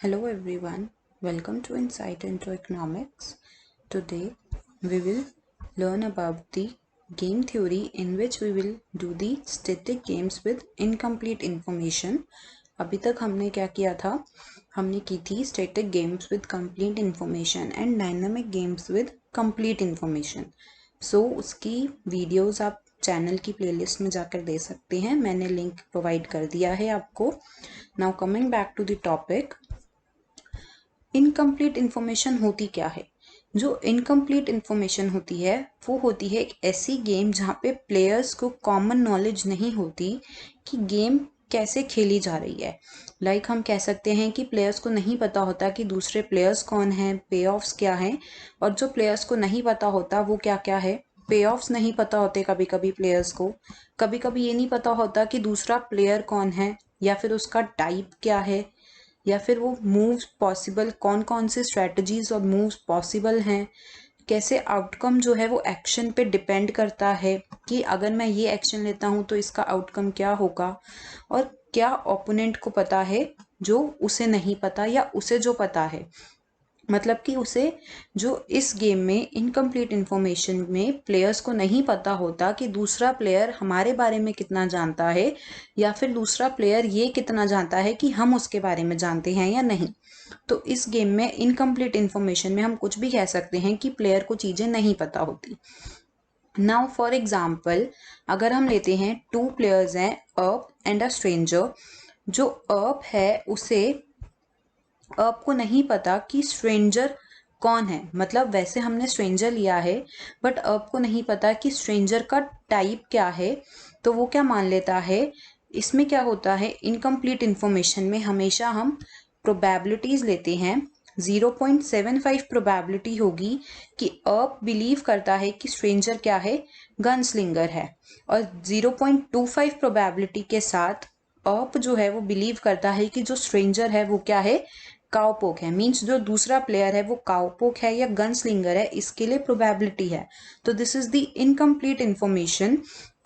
Hello everyone, welcome to Insight into Economics. Today we will learn about the game theory in which we will do the static games with incomplete information. अभी तक हमने क्या किया था? हमने की थी static games with complete information and dynamic games with complete information. So उसकी वीडियोस आप चैनल की प्लेलिस्ट में जाकर दे सकते हैं. मैंने लिंक प्रोवाइड कर दिया है आपको. Now coming back to the topic. Incomplete information होती क्या है? जो इनकम्प्लीट इन्फॉर्मेशन होती है वो होती है एक ऐसी गेम जहाँ पे प्लेयर्स को कॉमन नॉलेज नहीं होती कि गेम कैसे खेली जा रही है. हम कह सकते हैं कि प्लेयर्स को नहीं पता होता कि दूसरे प्लेयर्स कौन हैं, पे ऑफ्स क्या हैं, और जो प्लेयर्स को नहीं पता होता वो क्या क्या है. पे ऑफ्स नहीं पता होते कभी कभी प्लेयर्स को. कभी कभी ये नहीं पता होता कि दूसरा प्लेयर कौन है या फिर उसका टाइप क्या है, या फिर वो मूव्स पॉसिबल कौन कौन से स्ट्रेटजीज और मूव्स पॉसिबल हैं, कैसे आउटकम जो है वो एक्शन पे डिपेंड करता है कि अगर मैं ये एक्शन लेता हूँ तो इसका आउटकम क्या होगा, और क्या ओपोनेंट को पता है जो उसे नहीं पता या उसे जो पता है. मतलब कि उसे जो इस गेम में इनकम्प्लीट इन्फॉर्मेशन में प्लेयर्स को नहीं पता होता कि दूसरा प्लेयर हमारे बारे में कितना जानता है, या फिर दूसरा प्लेयर ये कितना जानता है कि हम उसके बारे में जानते हैं या नहीं. तो इस गेम में इनकम्प्लीट इन्फॉर्मेशन में हम कुछ भी कह सकते हैं कि प्लेयर को चीज़ें नहीं पता होती. नाउ फॉर एग्जाम्पल, अगर हम लेते हैं टू प्लेयर्स हैं, अर्प एंड अ स्ट्रेंजर. जो अर्प है उसे आपको नहीं पता कि स्ट्रेंजर कौन है. मतलब वैसे हमने स्ट्रेंजर लिया है बट आपको नहीं पता कि स्ट्रेंजर का टाइप क्या है. तो वो क्या मान लेता है, इसमें क्या होता है, इनकम्प्लीट इन्फॉर्मेशन में हमेशा हम प्रोबेबिलिटीज लेते हैं. 0.75 प्रोबेबिलिटी होगी कि आप बिलीव करता है कि स्ट्रेंजर क्या है, गन स्लिंगर है, और 0.25 प्रोबेबिलिटी के साथ आप जो है वो बिलीव करता है कि जो स्ट्रेंजर है वो क्या है, काउपोक है. मींस जो दूसरा प्लेयर है वो काउपोक है या गन स्लिंगर है, इसके लिए प्रोबेबिलिटी है. तो this is the incomplete information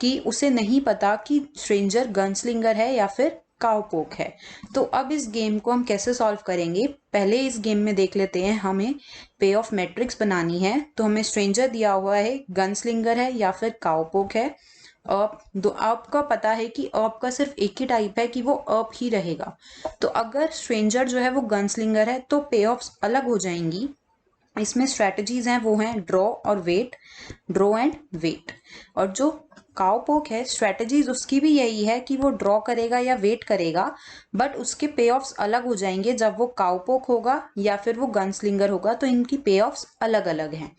कि उसे नहीं पता कि स्ट्रेंजर गन स्लिंगर है या फिर काउपोक है. तो अब इस गेम को हम कैसे सॉल्व करेंगे, पहले इस गेम में देख लेते हैं. हमें पे ऑफ मैट्रिक्स बनानी है. तो हमें स्ट्रेंजर दिया हुआ है, गन स्लिंगर है या फिर काउपोक है. आपका पता है कि आप का सिर्फ एक ही टाइप है कि वो अप ही रहेगा. तो अगर स्ट्रेंजर जो है वो गन स्लिंगर है तो पे ऑफ्स अलग हो जाएंगी. इसमें स्ट्रेटजीज हैं वो हैं ड्रॉ और वेट, ड्रॉ एंड वेट. और जो काउपोक है, स्ट्रेटजीज उसकी भी यही है कि वो ड्रॉ करेगा या वेट करेगा, बट उसके पे ऑफ्स अलग हो जाएंगे जब वो काउपोक होगा या फिर वो गन स्लिंगर होगा. तो इनकी पे ऑफ्स अलग अलग हैं.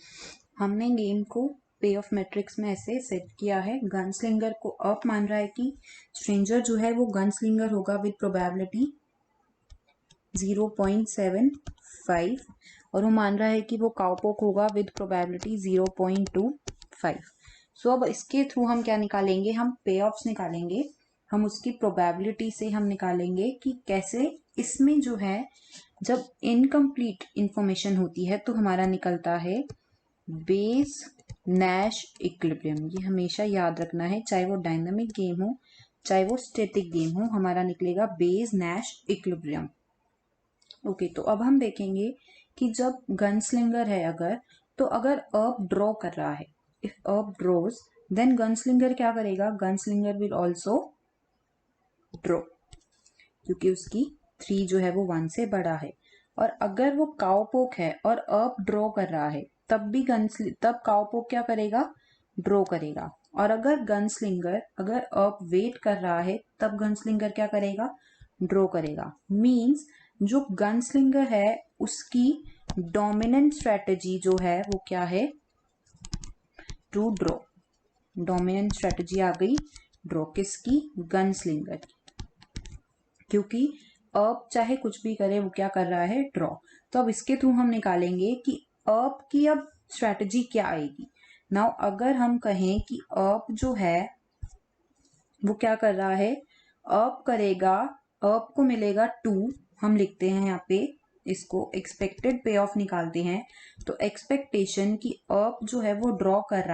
हमने गेम को पे ऑफ मैट्रिक्स में ऐसे सेट किया है. गन स्लिंगर को अप मान रहा है कि स्ट्रेंजर जो है वो गन स्लिंगर होगा विद प्रोबेबिलिटी 0.75, और वो मान रहा है कि वो काउपोक होगा विद प्रोबेबिलिटी 0.25. सो अब इसके थ्रू हम क्या निकालेंगे, हम पे ऑफ्स निकालेंगे. हम उसकी प्रोबेबिलिटी से हम निकालेंगे कि कैसे इसमें जो है जब इनकम्प्लीट इंफॉर्मेशन होती है तो हमारा निकलता है बेस नैश इक्विलिब्रियम. ये हमेशा याद रखना है, चाहे वो डायनामिक गेम हो चाहे वो स्टैटिक गेम हो, हमारा निकलेगा बेस नैश इक्विलिब्रियम. ओके, तो अब हम देखेंगे कि जब गन स्लिंगर है अगर, तो अगर अप ड्रॉ कर रहा है, if up draws then gun slinger क्या करेगा, gun slinger will also draw, क्योंकि उसकी 3 जो है वो 1 से बड़ा है. और अगर वो काउपोक है और अप ड्रॉ कर रहा है तब काउपोक क्या करेगा, ड्रॉ करेगा. और अगर गन स्लिंगर अगर अप वेट कर रहा है तब गन स्लिंगर क्या करेगा, ड्रॉ करेगा. मींस जो गन स्लिंगर है उसकी डोमिनेंट स्ट्रेटजी जो है वो क्या है, टू ड्रॉ. डोमिनेंट स्ट्रेटजी आ गई ड्रॉ किसकी, गन स्लिंगर की, क्योंकि अब चाहे कुछ भी करे वो क्या कर रहा है, ड्रॉ. तो अब इसके थ्रू हम निकालेंगे कि अब की अब स्ट्रेटजी क्या आएगी. नाउ अगर हम कहें कि अब जो है वो क्या कर रहा है, अब करेगा, अब को मिलेगा 2. हम लिखते हैं यहाँ पे इसको एक्सपेक्टेड पे ऑफ निकालते हैं. तो एक्सपेक्टेशन की अब जो है वो ड्रॉ कर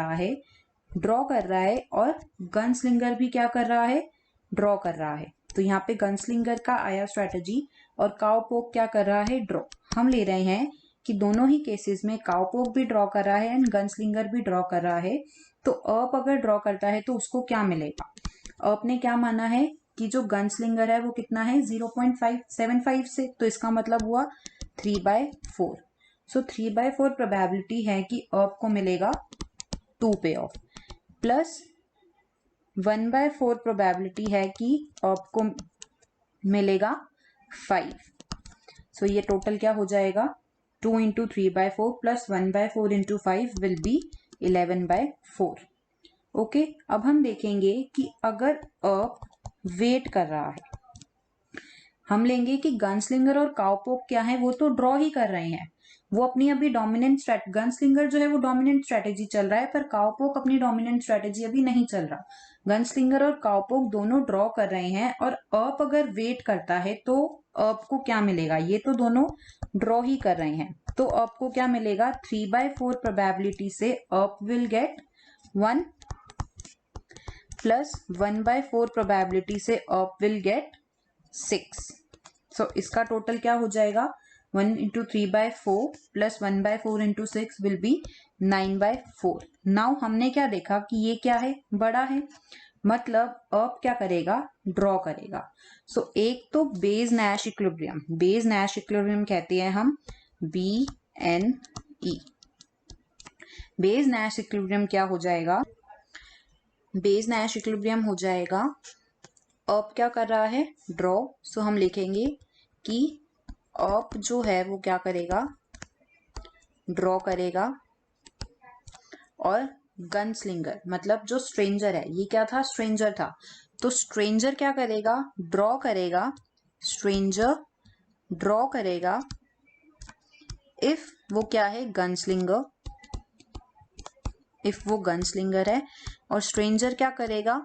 रहा है और गन स्लिंगर भी क्या कर रहा है, ड्रॉ कर रहा है. तो यहाँ पे गन स्लिंगर का आया स्ट्रेटजी और काउपोक क्या कर रहा है, ड्रॉ। हम ले रहे हैं कि दोनों ही केसेस में काउपोक भी ड्रॉ कर रहा है एंड गनस्लिंगर भी ड्रॉ कर रहा है। तो अप अगर ड्रॉ करता है तो उसको क्या मिलेगा? अप ने क्या माना है कि जो गनस्लिंगर है वो कितना है, 0.575 से, तो इसका मतलब हुआ 3/4। सो 3/4 प्रोबेबिलिटी है कि अप को मिलेगा 2 पे ऑफ, प्लस 1/4 प्रोबेबिलिटी है कि अप को मिलेगा 5। सो ये टोटल क्या हो जाएगा, 2 into 3/4 plus 1/4 into 5 will be 11/4। Okay, अब हम देखेंगे कि अगर अप वेट कर रहा है, हम लेंगे कि गनस्लिंगर और काउपोक क्या है, वो तो ड्रॉ ही कर रहे हैं, वो अपनी अभी डोमिनेंट गनस्लिंगर जो है वो डोमिनेंट स्ट्रेटेजी चल रहा है, पर काउपोक अपनी डोमिनेंट स्ट्रेटेजी अभी नहीं चल रहा। गनस्लिंगर और काउपोक दोनों ड्रॉ कर रहे हैं और अप अगर वेट करता है तो अप को क्या मिलेगा, ये तो दोनों ड्रॉ ही कर रहे हैं, तो अप को क्या मिलेगा, 3/4 प्रोबेबिलिटी से up will get 1 plus 1/4 probability से अप विल गेट 6। सो इसका टोटल क्या हो जाएगा, 1 into 3/4 plus 1/4 into 6 will be 9/4। Now हमने क्या देखा कि ये क्या है, बड़ा है, मतलब अप क्या करेगा, ड्रॉ करेगा। सो एक तो Bayes Nash equilibrium, Bayes Nash equilibrium कहते हैं हम BNE। बेज नैश इक्विलिब्रियम क्या हो जाएगा, बेज नैश इक्विलिब्रियम हो जाएगा, अप क्या कर रहा है, ड्रॉ। सो हम लिखेंगे कि अप जो है वो क्या करेगा, ड्रॉ करेगा, और गनस्लिंगर मतलब जो स्ट्रेंजर है, ये क्या था, स्ट्रेंजर था, तो स्ट्रेंजर क्या करेगा, ड्रॉ करेगा, स्ट्रेंजर ड्रॉ करेगा इफ वो क्या है, गनस्लिंगर, इफ वो गनस्लिंगर है, और स्ट्रेंजर क्या करेगा,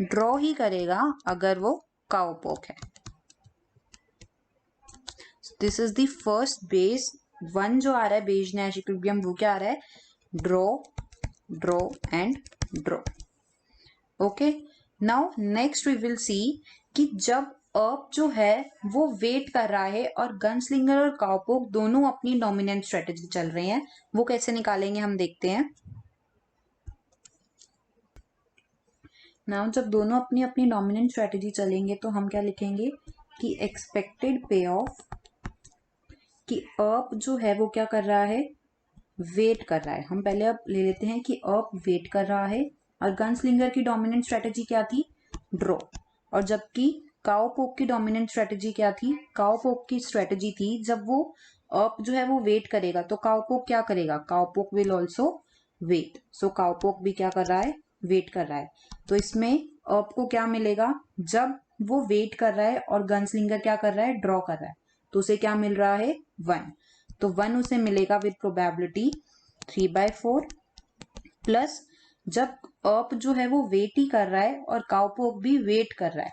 ड्रॉ ही करेगा अगर वो काउपोक है। This is the first base one जो आ रहा है बेज नैश इक्विलिब्रियम, वो क्या आ रहा है, draw draw and draw. Okay, now next we will see कि जब अप जो है वो वेट कर रहा है और गनस्लिंगर और काउपोक दोनों अपनी डोमिनेंट स्ट्रेटेजी चल रहे हैं, वो कैसे निकालेंगे हम देखते हैं। नाउ जब दोनों अपनी अपनी डोमिनेंट स्ट्रेटेजी चलेंगे तो हम क्या लिखेंगे कि एक्सपेक्टेड पे ऑफ, कि अप जो है वो क्या कर रहा है, वेट कर रहा है। हम पहले अब ले लेते हैं कि अप वेट कर रहा है और गनस्लिंगर की डोमिनेंट स्ट्रेटेजी क्या थी, ड्रॉ, और जबकि काउपोक की डोमिनेंट स्ट्रेटेजी क्या थी, काउपोक की स्ट्रेटेजी थी जब वो अप जो है वो वेट करेगा तो काउपोक क्या करेगा, काउपोक विल ऑल्सो वेट। सो काउपोक भी क्या कर रहा है, वेट कर रहा है। तो इसमें अप को क्या मिलेगा, जब वो वेट कर रहा है और गनस्लिंगर क्या कर रहा है, ड्रॉ कर रहा है, तो उसे क्या मिल रहा है, 1। तो 1 उसे मिलेगा विद प्रोबेबिलिटी 3/4, प्लस जब अप जो है वो वेट ही कर रहा है और काउपोक भी वेट कर रहा है,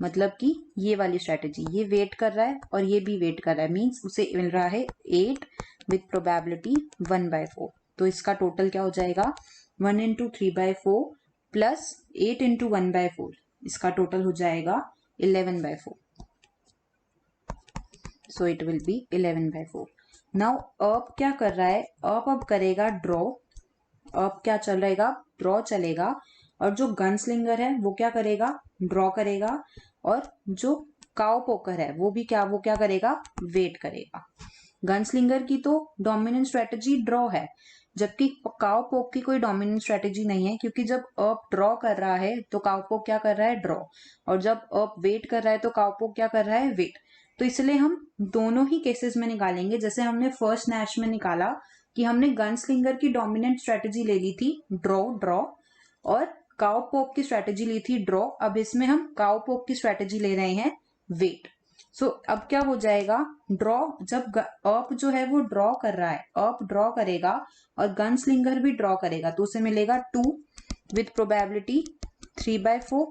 मतलब कि ये वाली स्ट्रेटेजी, ये वेट कर रहा है और ये भी वेट कर रहा है, मींस उसे मिल रहा है 8 विद प्रोबेबिलिटी 1/4। तो इसका टोटल क्या हो जाएगा, 1 इंटू 3/4 प्लस 8 इंटू 1/4, इसका टोटल हो जाएगा 11/4। So it will be 11/4। Now up क्या कर रहा है, अप अब करेगा ड्रॉ, अप क्या चल रहेगा, ड्रॉ चलेगा, और जो गनस्लिंगर है वो क्या करेगा, ड्रॉ करेगा, और जो काउपोकर है वो भी क्या, वो क्या करेगा, वेट करेगा। गनस्लिंगर की तो डोमिनेंट स्ट्रेटेजी ड्रॉ है, जबकि काउपोक की कोई डोमिनेंट स्ट्रेटेजी नहीं है, क्योंकि जब अप ड्रॉ कर रहा है तो काउपोक क्या कर रहा है, ड्रॉ, और जब अप वेट कर रहा है तो काउपोक क्या कर रहा है, वेट। तो इसलिए हम दोनों ही केसेस में निकालेंगे, जैसे हमने फर्स्ट नैश में निकाला कि हमने गनस्लिंगर की डोमिनेंट स्ट्रेटेजी ले ली थी ड्रॉ ड्रॉ, और काउपोक की स्ट्रेटेजी ली थी ड्रॉ। अब इसमें हम काउपोक की स्ट्रेटेजी ले रहे हैं वेट। सो अब क्या हो जाएगा, ड्रॉ, जब अप जो है वो ड्रॉ कर रहा है, अप ड्रॉ करेगा और गनस्लिंगर भी ड्रॉ करेगा, तो उसे मिलेगा 2 विथ प्रोबेबिलिटी 3/4,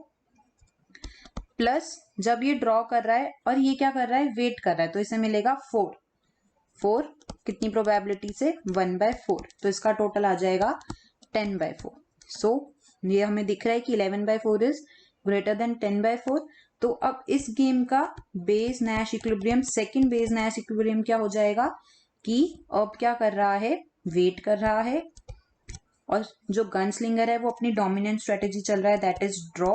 प्लस जब ये ड्रॉ कर रहा है और ये क्या कर रहा है, वेट कर रहा है, तो इसे मिलेगा 4 कितनी प्रोबेबिलिटी से, 1/4। तो इसका टोटल आ जाएगा 10/4। सो ये हमें दिख रहा है कि 11/4 इज ग्रेटर देन 10/4, तो अब इस गेम का base Nash equilibrium, second base Nash equilibrium क्या हो जाएगा कि अब क्या कर रहा है, वेट कर रहा है, और जो गन स्लिंगर है वो अपनी डोमिनेंट स्ट्रेटेजी चल रहा है, दैट इज ड्रॉ,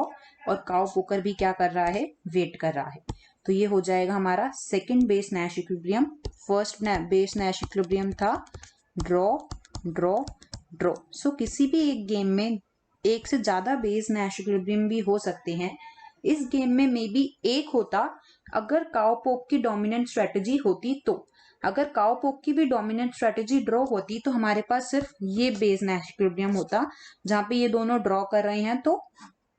और काउ पोकर भी क्या कर रहा है, वेट कर रहा है। तो ये हो जाएगा हमारा second base Nash equilibrium. First base Nash equilibrium था ड्रॉ ड्रॉ ड्रॉ। सो किसी भी एक गेम में एक से ज्यादा बेस नैश इक्विलिब्रियम भी हो सकते हैं। इस गेम में मे बी एक होता अगर काउ पोक की डोमिनेंट स्ट्रेटेजी होती तो। अगर काउ पोक की भी डोमिनेंट स्ट्रेटेजी ड्रॉ होती तो हमारे पास सिर्फ ये बेस नैश इक्विलिब्रियम होता, जहां पे ये दोनों ड्रॉ कर रहे हैं तो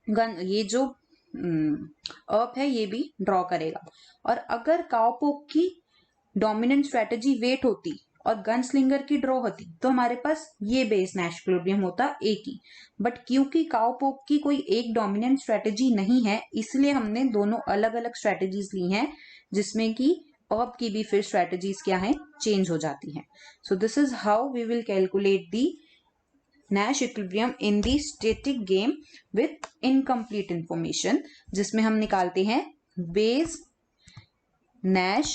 गन ये जो अप है ये भी ड्रॉ करेगा। और अगर काउ पोक की डोमिनेंट स्ट्रेटेजी वेट होती और गन स्लिंगर की ड्रॉ होती तो हमारे पास ये बेस नैश इक्विलिब्रियम होता एक ही। बट क्योंकि काउ पोक की कोई एक डोमिनेंट स्ट्रेटेजी नहीं है, इसलिए हमने दोनों अलग अलग स्ट्रेटेजीज ली हैं, जिसमें कि ऑप की भी फिर स्ट्रेटेजीज क्या है, चेंज हो जाती हैं। So this is how we will calculate the Nash equilibrium in the static game with incomplete information, जिसमें हम निकालते हैं base Nash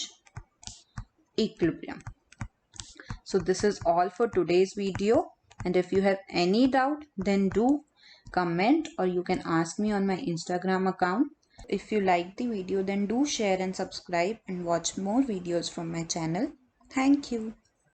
equilibrium. So this is all for today's video, and if you have any doubt then do comment, or you can ask me on my Instagram account. If you like the video then do share and subscribe and watch more videos from my channel. Thank you.